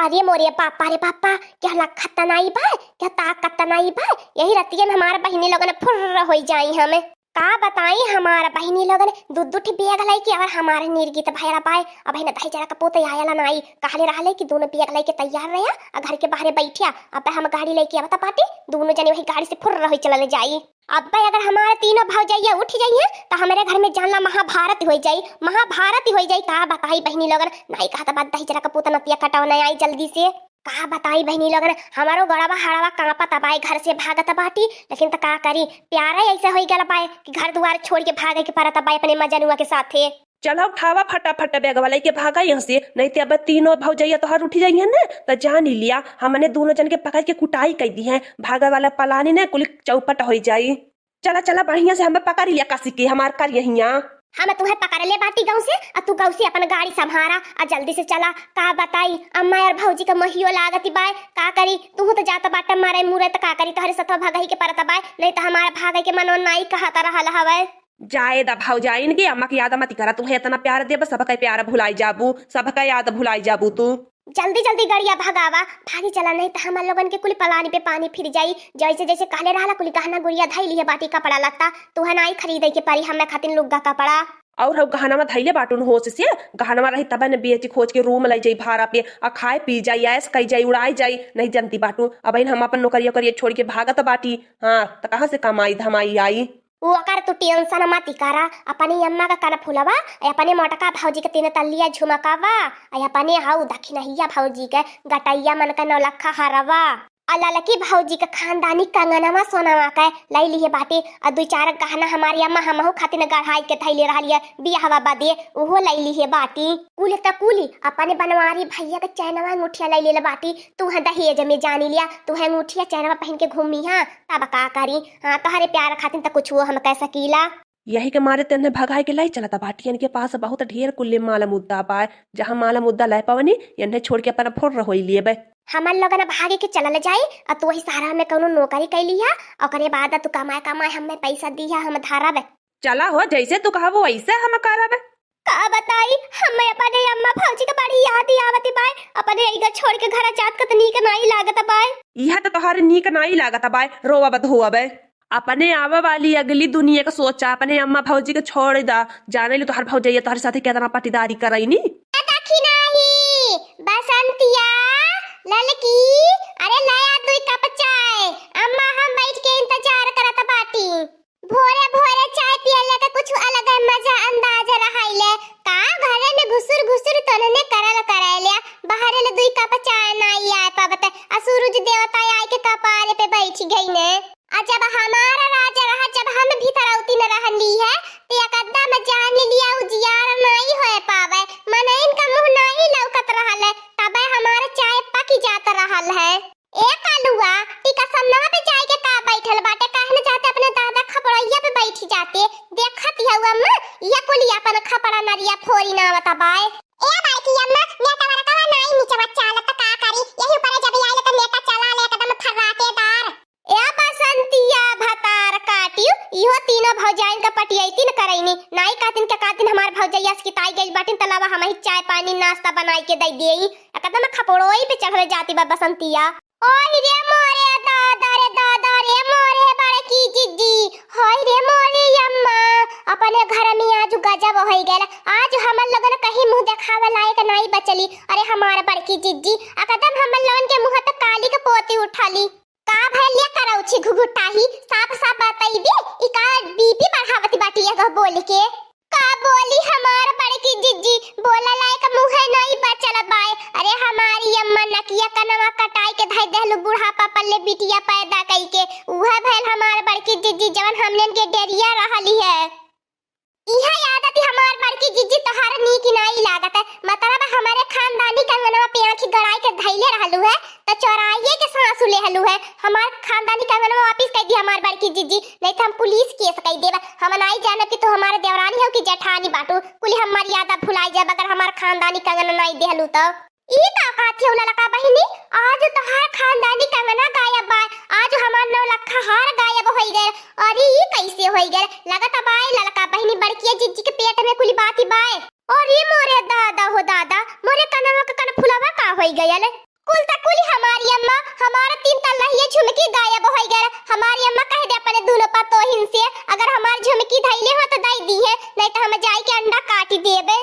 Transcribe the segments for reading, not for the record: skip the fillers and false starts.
अरे मोरे पापा रे पापा, क्या लखत नहीं बा, क्या ताकत नहीं बा। यही रतिया में हमारा बहिनी लोगन फुर्र हो जाई। हमें का बताई, हमारा बहिनी लोगन दूध दूध बेग लाई के और हमारे निर्गित भैरा पाए। अब ना दही जरा कपोते आयला नाई कहले रहले कि दोनों बेग लाई के तैयार रहे और घर के बाहर बैठिया। अब हम गाड़ी लेके आवता पाटी, दोनों जने वही गाड़ी से फुर्र हो चलले जाई। अब अगर हमारे तीनों भौजाइया उठ जाइए तो हमारे घर में जानला महाभारत हो जाई, महाभारत हो जाई। का बताई बहनी लोगन, नहीं कहा बात दही जरा कपूत नतिया कटाव नहीं आई जल्दी से। का बताई बहनी लोगन, हमारो गड़ावा हड़ावा कांपत बाई, घर से भागत बाटी। लेकिन तो का करी, प्यारा ऐसे हो गया बाई कि घर द्वार छोड़ के भागे के परत बाई अपने मजनुआ के साथे। चलो उठावा फटाफट बैग वाला के भागा यहाँ से, नहीं तो अब तीनों भौजैया तो हर उठी जाइए ना। तो जान ही लिया हमने दोनों जन के पकड़ के कुटाई कर दी है। भागा वाला पलानी ने कुल चौपट हो जाई। चला चला बढ़िया से हमें पकड़ लिया काशी के हमार कर यही। हम तुम्हें पकड़ ले बाटी गाँव से, और तू गाँव से अपन गाड़ी संभारा और जल्दी से चला। का बताई अम्मा और भौजी का महियो लागती बाय। का करी, तू तो जाता बाटा मारे मुरे तो का करी, तोहरे सतवा भागही के परत बाय। नहीं तो हमारा भागे के मनो नाई कहता रहल हवे। जाए दा भौजाइन के अम्मा की याद मत करा, तुम्हें इतना प्यार दे बस सबका प्यार भुलाई जाबू, सबका याद भुलाई जाबू। तू जल्दी जल्दी गाड़िया भगावा, भागी चला, नहीं तो हमारे लोगन के कुल पलानी पे पानी फिर जाई। जैसे जैसे कहले रहला कुल गहना गुड़िया धई लिए बाटी कपड़ा लत्ता, तुहे नाई खरीदे के परी हमें खातिर लुग्गा कपड़ा। और हम गहना में धैले बाटून होश से, गहना रही तब ने बेची खोज के रूम लाई जाई भाड़ा पे आ खाए पी जाई, ऐस कई जाई, उड़ाई जाई। नहीं जानती बाटू अब हम अपन नौकरिया करिए छोड़ के भागत बाटी। हाँ तो कहाँ से कमाई धमाई आई। वो अकर तू टेंशन मत करा, अपनी अम्मा का कान फुलवा, अपने मोटका भौजी के तीन तलिया झुमकावा, अपने हाउ दक्षिणहिया भौजी के गटैया मन का नौलखा हरवा, अललकी भौजी के खानदानी कंगनवा सोनावा के लाई लिए बाटे। और दो चार गहना हमारी अम्मा हमहु खातिर गढ़ाई के थैले रहलिए बियाहवा बदे, ओहो लाई लिए बाटी। कुल त कुली अपने बनवारी भैया के चैनवा अंगूठिया लाई ले बाटी। तू है दहेज में जानी लिया, तू है अंगूठिया चैनवा पहन के घूमी। हाँ तब का करी, हाँ तोहरे प्यार खातिर त कुछ हम कह सकीला। यही के मारे तेने भगाई के लाई चला था बाटियन के पास बहुत ढेर कुल्ले माला मुद्दा पाए। जहाँ माला मुद्दा लाई पावनी इन्हें छोड़ के अपन फुर्र हो लिए बे। हमार लोगन भागे के चलल जाई, और तू वही सारा में कौनो नौकरी कैली है, और बाद तू कमाए कमाए हमें पैसा दिया हम धारब। चला हो जैसे तू कहा वो वैसे हम करब। का बताई हमें अपने अम्मा भौजी के बड़ी याद आवती बाय, अपने इधर छोड़ के घर जात कत नीक नहीं लागत बाय। यह तो तोहारे नीक नहीं लागत बाय, रोवा बद हुआ बे। अपने आवा वाली अगली दुनिया का सोचा, अपने अम्मा भौजी के छोड़ दा। जाने लो तोहर भौजैया तोहरे साथे कितना पाटीदारी करैनी। बसंतिया ललकी, अरे नया दुई कप चाय, अम्मा हम बैठ के इंतजार करत बाटी। भोरे भोरे चाय पियले के कुछ अलग मजा अंदाज रहाइले। का घरे में घुसुर घुसुर तोने करल कराइले, बाहर ले दुई कप चाय नहीं आए पावत। आ सूरज देवता आए के कपारे पे बैठ गई ने। जब हमारा राजा रहा, जब हम भीतर औती न रहली है, ते कदम जान लिया उजियार नहीं होए पावे, मन इनका मुंह नहीं लौकत रहल है, तबे हमारा चाय पक जात रहल है। ए कालुआ टीका सन्ना पे जाए के का बैठल बाटे, कहने जाते अपने दादा खपड़ैया पे बैठ जाते। देखत है अम्मा ये कोली अपन खपड़ा नरिया फोरी ना बताबाए। ए बाकी अम्मा नेटा वाला का नहीं नीचे बच्चा ल त का करी, यही ऊपर जब आइले त नेटा चला ले एकदम फराटेदार। ए बसंतिया भतार काटियो, इहो तीनों भौजाइन का पटियैती न करैनी। नाई कातिन के कातिन हमार भौजैया से किताई गइल बाटिन, तलावा हम ही चाय पानी नाश्ता बनाई के दई देई। एकदम खपड़ोई पे चढ़ले जाती बा बसंतिया। ओही रे मोरे दादा रे दादा रे मोरे बड़की जिज्जी, होई रे मोरे अम्मा अपने घर में आज गजब होई गेल। आज हमन लोगन कहीं मुंह देखावे लायक नहीं बचली। अरे हमार बड़की जिज्जी एकदम हमन लोगन के मुंह त काली के पोती उठाली। का भैलिया करौछी घुघुटाही, साफ साफ बताई दे ई का बीपी बढ़ावती बाटी है बोल के। का बोली हमार बड़की जिज्जी, बोला लायक मुंह नहीं बचल बाय। अरे हमारी अम्मा नकिया कनवा कटाई के धई देहलु बुढ़ापा पल्ले बिटिया पैदा कई के। उहा भैल हमार बड़की जिज्जी जवन हमने के डेरिया रहली है। इहा याद आती हमार बड़की जिज्जी तोहार नीक नहीं लागत है, मतलब हमारे खानदानी कंगनवा पे आंखी गड़ाई के धैले रहलु है त चौराइए के सांस लेहलु है। हमार खानदानी कंगनवा वापस कर दी हमार बड़की जिज्जी, नहीं तो हम पुलिस केस कर देब। हम नहीं जानब कि तू हमारे देवरानी हो कि जेठानी बाटू, कुल हमार याद भुलाई जाब अगर हमार खानदानी कंगन नहीं देहलु तो। ई का काथे उला लका बहिनी, आज तोहार खानदानी कंगना गायब बा, आज हमार नौलखा हार गायब होई गए। अरे ई कैसे होई गए, लगत बाय ललका बहिनी बड़की जिज्जी के पेट में कुली बाती बाय। और ये मोरे दादा हो दादा, मोरे कनवा के कन फुलवा का होई गयल। कुल तक कुल हमारी अम्मा हमारा 3 तल्ला झुमकी गायब हो गया। हमारी अम्मा कह दे अपने दोनों पतोहिन से अगर हमार झुमकी धैले हो तो दई दी है, नहीं तो हम जाई के अंडा काटी देबे।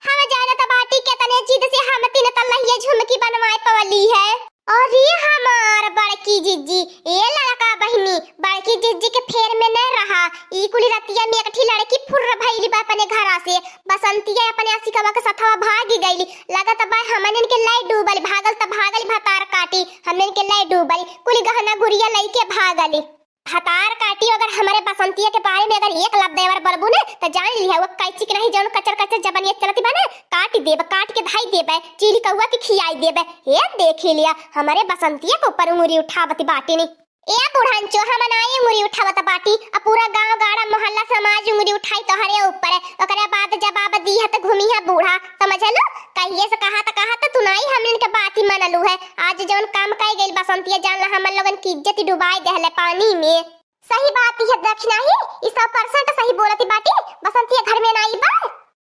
हम जाने तो बाटी के तने जिद से हम 3 तल्ला झुमकी बनवाए पवली है। और ये हमार बड़की जिज्जी ये लड़का बहिनी बड़की जिज्जी के फेर में न रहा। ई कुली रतिया में एकठी लड़की फुर्र भइली बा अपने घरा से। बसंतिया अपने आशिकवा के साथवा भागी गईली। लगत बा हमन के लाई डूबल भागल त भागल भतार काटी हमन के लाई डूबल कुली गहना गुड़िया लई के भागली। भतार काटी अगर हमारे बसंतिया के बारे में अगर एक लब देवर बरबू ने तो जान लिया वो कैची के नहीं जौन कचर कचर जबनिया चलती बा ने काट देब काट के धाई देबे चीली कौवा के खियाई देबे। ये देख लिया हमारे बसंतिया के ऊपर उंगली उठावती बाटी ने। ए बुढ़ांचो हम नाई उंगली उठावत बाटी अब पूरा गांव गाड़ा मोहल्ला समाज उंगली उठाई तोहरे ऊपर। ओकरे बाद जवाब दी है तो घूमी है बूढ़ा समझलो। कहिए से कहा तो तू नहीं हमन के बात ही मनलू है। आज जौन काम कई गइल बसंतिया जान ला हमन लोगन की इज्जत डुबाई देहले पानी में। सही बात है दक्षिणा ही इस 100% सही बोलती बाटी। बसंतिया घर में नाई बा।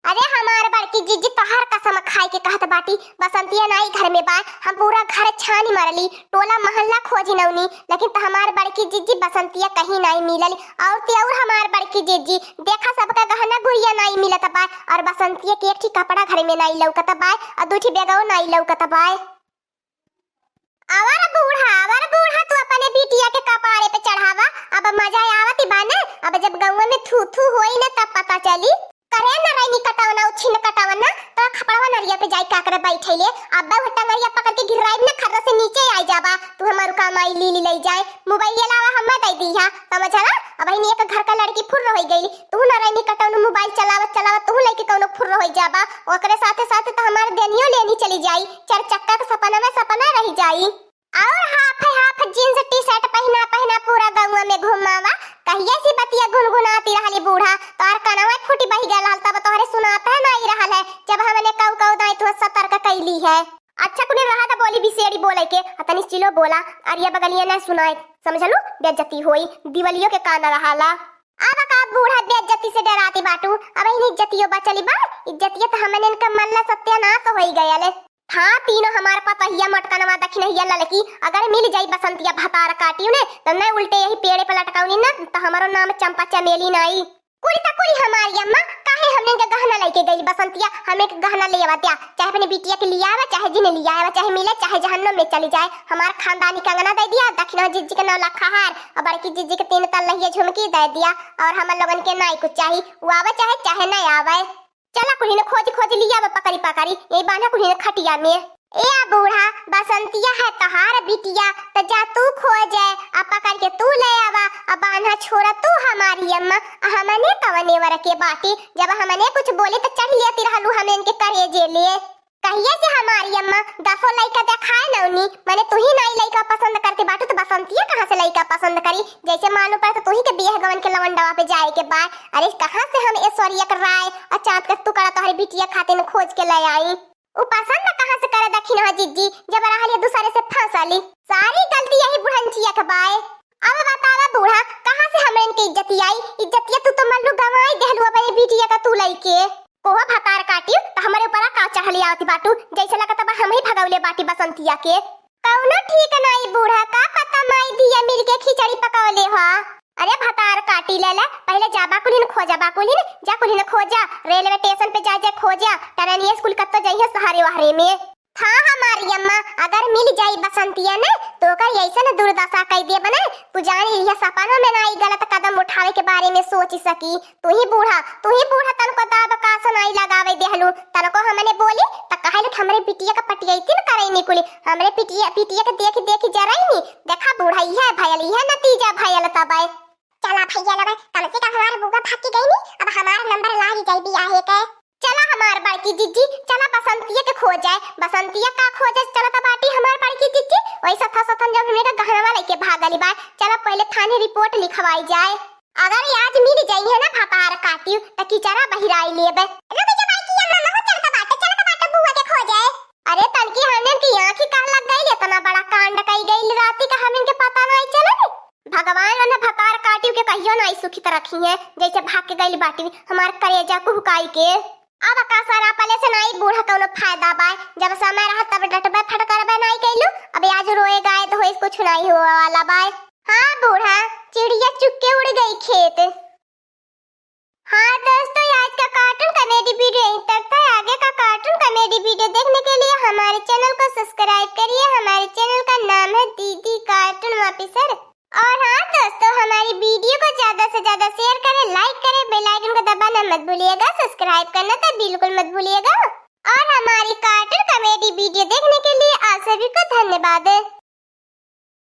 अरे हमार बड़की जिज्जी तोहार कसम खाई के कहत बाटी बसंतिया नाई घर में बा। हम पूरा घर छानी मारली टोला मोहल्ला खोजी नौनी लेकिन तो हमार बड़की जिज्जी बसंतिया कहीं नहीं मिलल। और हमार बड़की जिज्जी देखा सबका गहना गुड़िया नहीं मिलत बा और बसंतिया के एक कपड़ा घर में नहीं लौकत बा और दूठी बेगो नहीं लौकत बा। आवारा बूढ़ा तू अपने बिटिया के कपारे पे चढ़ावा। अब मजा आवती बा ना। अब जब गौवा में थू थू होई ना तब पता चली। करे ना रही कटावना उछिन कटावना तो खपड़वा नरिया पे जाई काकरे बैठैले अब वो टंगरिया पकड़ के गिराई ना खर्रा से नीचे आई जाबा तू हमारू कमाई ली ले जाए। मोबाइल लावा हम दई दीहा समझला। अब ही एक घर का लड़की फुर्र हो गईली तू ना रही कटावना मोबाइल चलावत तू लेके कौनो फुर्र हो जाबा ओकरे साथे साथे तो हमार देनियो लेनी चली जाई। 4 चक्का के सपना रही जाई। और हाफ जींस टी शर्ट पहना पूरा गौवा में घुमावा। कहिए सी बतिया गुनगुनाती रहली बूढ़ा तोहर कनवा फूटी बही गल हल तब तोहरे सुनाता नहीं रहल है जब हमने कौ दाई तो सतर्क कैली है। अच्छा कुने रहा था बोली बिसेड़ी बोले के तनी चिलो बोला और ये बगलिया ना सुनाए समझलू बेइज्जती होई दिवलियों के कान रहाला। अब का बूढ़ा बेइज्जती से डराती बाटू अब इन इज्जतियो बचली बा। इज्जतिया तो हमने इनका मल्ला सत्यानाश होई गयाले। हाँ तीनों हमारे पास हिया मटकनवा दक्षिणहिया ललकी अगर मिल जाई बसंतिया भतार काटियो ने तो मैं उल्टे यही पेड़े पे लटकाऊनी ना तो हमारो नाम चंपा चमेली नाई। कुली हमारी अम्मा काहे हमने के गहना लेके गई बसंतिया हमें के गहना ले आवा दिया चाहे अपने बिटिया के लिया आवा चाहे जिने लिया आवा चाहे मिले चाहे जहन्नुम में चली जाए। हमार खानदानी कंगना दे दिया दक्षिणा जिज्जी के 9 लाख हार और बड़की जिज्जी के 3 तल्ला झुमकी दे दिया और हम लोगन के नाई कुछ चाहिए वो आवा चाहे नहीं आवे। चला कुली ने खोज लिया पकड़ी ये बांधा कुली ने खटिया में। ए बूढ़ा बसंतिया है तहार बिटिया तो जा तू खोजे आ पकड़ के तू ले आवा अब बांधा छोड़ा तू हमारी अम्मा हमने तवने वर के बाटी जब हमने कुछ बोले तो चढ़ लेती रहलू हमें इनके करेजे लिए। कहिए से हमारी अम्मा 10 लइका देखाए नौनी माने तू ही नहीं लइका पसंद करते बाटू तो बसंतिया कहां से लइका पसंद करी। जैसे मालूम पड़ा तो तू ही के बियाह गवन के लवंडवा पे जाए के बाद अरे कहां से हम ऐश्वर्या कर राय और चांद का टुकड़ा तोहरी बिटिया खातिर खोज के ले आई। उ पसंद कहां से करे दक्षिणा जिज्जी जब रहले दूसरे से फंसली सारी गलती यही बुढ़ंचिया के बाए। अब बतावा बूढ़ा कहां से हमन के इज्जतिया तू तो मल्लू गवाई देहलू अपने बिटिया का तू लइके कोहा भतार काटियो तो हमारे ऊपर का चढ़ली आवती बाटू जैसे लगत बा हम ही भगावले बाटी बसंतिया के कौनो ठीक नहीं बूढ़ा का पता माई दिया मिल के खिचड़ी पकावले हो। अरे भतार काटी ले पहले जा बाकुलिन खोजा बाकुलिन खोजा रेलवे स्टेशन पे जा खोजा टरनिया स्कूल कत्तो जइहे सहारे वहारे में। हाँ हमारी अम्मा अगर मिल जाई बसंतिया ने तो कर ऐसा न दुर्दशा कई दे बने तू जान लिया सपनों में नाई गलत कदम उठावे के बारे में सोच सकी। तू ही बूढ़ा तनको दाब का सुनाई लगावे देहलू तनको हमने बोली त कहले हमरे बिटिया का पटियाई न करई निकुली हमरे पिटिया के देख जराई नी देखा बूढ़ा है भयल है नतीजा भयल तबे। चला भैया लगा कम से कम हमारे बुआ भाग के गई नी अब हमारा नंबर लागी जाई बियाह के। चला हमार बड़की जिज्जी चला बसंतिया के खो जाए बसंतिया का खोजे चला त बाटी हमार बड़की जिज्जी वैसा था सथन जब हमने का गहना लेके भागली बात चला पहले थाने रिपोर्ट लिखवाई जाए। अगर आज मिल जाई है ना भतार काटियो त किचरा बहिराई लेबे रुक जा बाकी अम्मा हो चलता बाटे बुआ के खो जाए। अरे तनकी हमने की आंख ही कहां लग गई इतना बड़ा कांड कई गई राती का हमन के पता नहीं चला। भगवान ने भतार काटियो के कहियो नहीं सुखी तरह रखी है जैसे भाग के गई बाटी हमार करेजा को हुकाई के। अब का सारा पले से नहीं बूढ़ा कोनो फायदा बा जब समय रहा तब डटबे फटकारबे नहीं कैलू कुछ नहीं हुआ वाला बाय। हाँ बूढ़ा, चिड़िया चुपके उड़ गई खेत। हाँ दोस्तों, आज का कार्टून कॉमेडी वीडियो यहीं तक था। आगे का कार्टून कॉमेडी वीडियो देखने के लिए हमारे चैनल को सब्सक्राइब करिए। हमारे चैनल का नाम है दीदी कार्टून ऑफिसर। और हाँ दोस्तों, हमारी वीडियो को ज्यादा से ज्यादा शेयर करें, लाइक करें, बेल आइकन को दबाना मत भूलिएगा, सब्सक्राइब करना तो बिल्कुल मत भूलिएगा। और हमारी कार्टून कॉमेडी वीडियो देखने के लिए आप सभी को धन्यवाद।